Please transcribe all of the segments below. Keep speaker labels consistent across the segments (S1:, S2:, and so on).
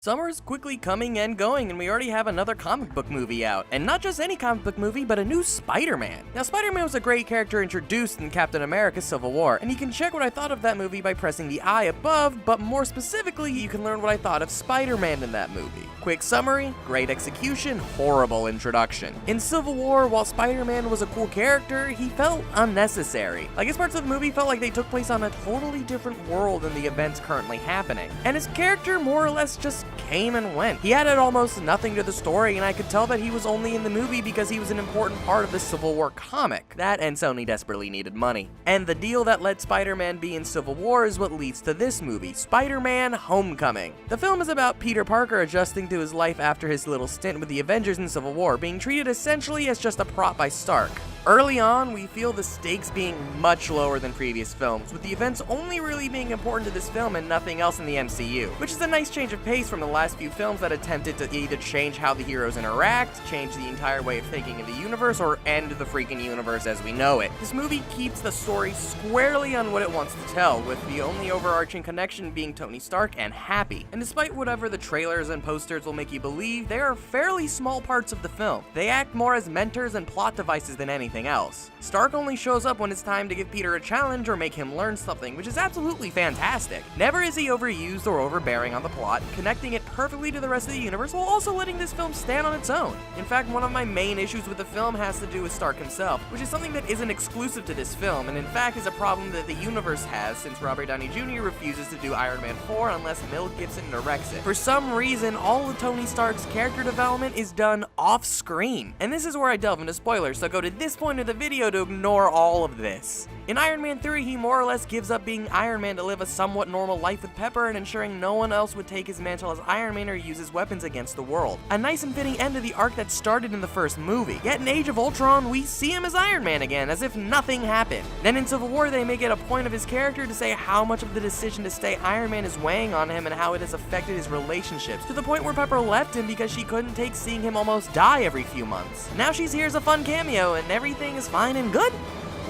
S1: Summer's quickly coming and going, and we already have another comic book movie out. And not just any comic book movie, but a new Spider-Man. Now, Spider-Man was a great character introduced in Captain America Civil War, and you can check what I thought of that movie by pressing the I above, but more specifically, you can learn what I thought of Spider-Man in that movie. Quick summary, great execution, horrible introduction. In Civil War, while Spider-Man was a cool character, he felt unnecessary. Like, his parts of the movie felt like they took place on a totally different world than the events currently happening. And his character more or less just came and went. He added almost nothing to the story, and I could tell that he was only in the movie because he was an important part of the Civil War comic. That and Sony desperately needed money. And the deal that let Spider-Man be in Civil War is what leads to this movie, Spider-Man Homecoming. The film is about Peter Parker adjusting to his life after his little stint with the Avengers in Civil War, being treated essentially as just a prop by Stark. Early on, we feel the stakes being much lower than previous films, with the events only really being important to this film and nothing else in the MCU, which is a nice change of pace from the last few films that attempted to either change how the heroes interact, change the entire way of thinking of the universe, or end the freaking universe as we know it. This movie keeps the story squarely on what it wants to tell, with the only overarching connection being Tony Stark and Happy. And despite whatever the trailers and posters will make you believe, they are fairly small parts of the film. They act more as mentors and plot devices than anything else. Stark only shows up when it's time to give Peter a challenge or make him learn something, which is absolutely fantastic. Never is he overused or overbearing on the plot, connecting it perfectly to the rest of the universe while also letting this film stand on its own. In fact, one of my main issues with the film has to do with Stark himself, which is something that isn't exclusive to this film, and in fact is a problem that the universe has since Robert Downey Jr. refuses to do Iron Man 4 unless Mel Gibson directs it. For some reason, all of Tony Stark's character development is done off-screen, and this is where I delve into spoilers, so go to this point of the video to ignore all of this. In Iron Man 3, he more or less gives up being Iron Man to live a somewhat normal life with Pepper and ensuring no one else would take his mantle as Iron Man or use his weapons against the world. A nice and fitting end to the arc that started in the first movie. Yet in Age of Ultron, we see him as Iron Man again, as if nothing happened. Then in Civil War, they make it a point of his character to say how much of the decision to stay Iron Man is weighing on him and how it has affected his relationships, to the point where Pepper left him because she couldn't take seeing him almost die every few months. Now she's here as a fun cameo and everything is fine and good?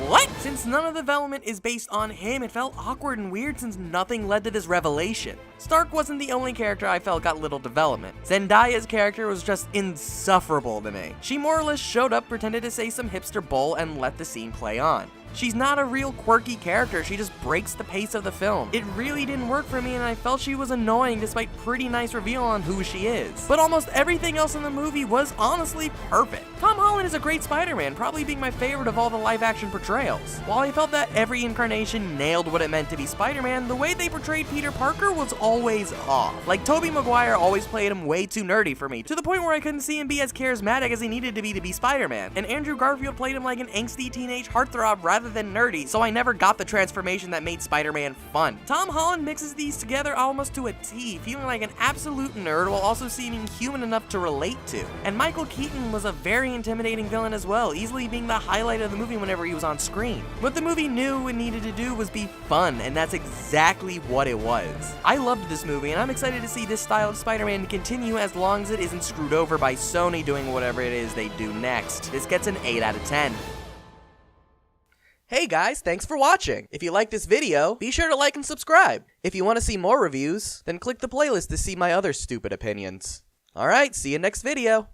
S1: What? Since none of the development is based on him, it felt awkward and weird since nothing led to this revelation. Stark wasn't the only character I felt got little development. Zendaya's character was just insufferable to me. She more or less showed up, pretended to say some hipster bull, and let the scene play on. She's not a real quirky character, she just breaks the pace of the film. It really didn't work for me and I felt she was annoying despite pretty nice reveal on who she is. But almost everything else in the movie was honestly perfect. Tom Holland is a great Spider-Man, probably being my favorite of all the live-action portrayals. While I felt that every incarnation nailed what it meant to be Spider-Man, the way they portrayed Peter Parker was always off. Like, Tobey Maguire always played him way too nerdy for me, to the point where I couldn't see him be as charismatic as he needed to be Spider-Man. And Andrew Garfield played him like an angsty teenage heartthrob rather than nerdy, so I never got the transformation that made Spider-Man fun. Tom Holland mixes these together almost to a T, feeling like an absolute nerd while also seeming human enough to relate to. And Michael Keaton was a very intimidating villain as well, easily being the highlight of the movie whenever he was on screen. What the movie knew and needed to do was be fun, and that's exactly what it was. I loved this movie, and I'm excited to see this style of Spider-Man continue as long as it isn't screwed over by Sony doing whatever it is they do next. This gets an 8 out of 10. Hey guys, thanks for watching! If you like this video, be sure to like and subscribe! If you want to see more reviews, then click the playlist to see my other stupid opinions. Alright, see you next video!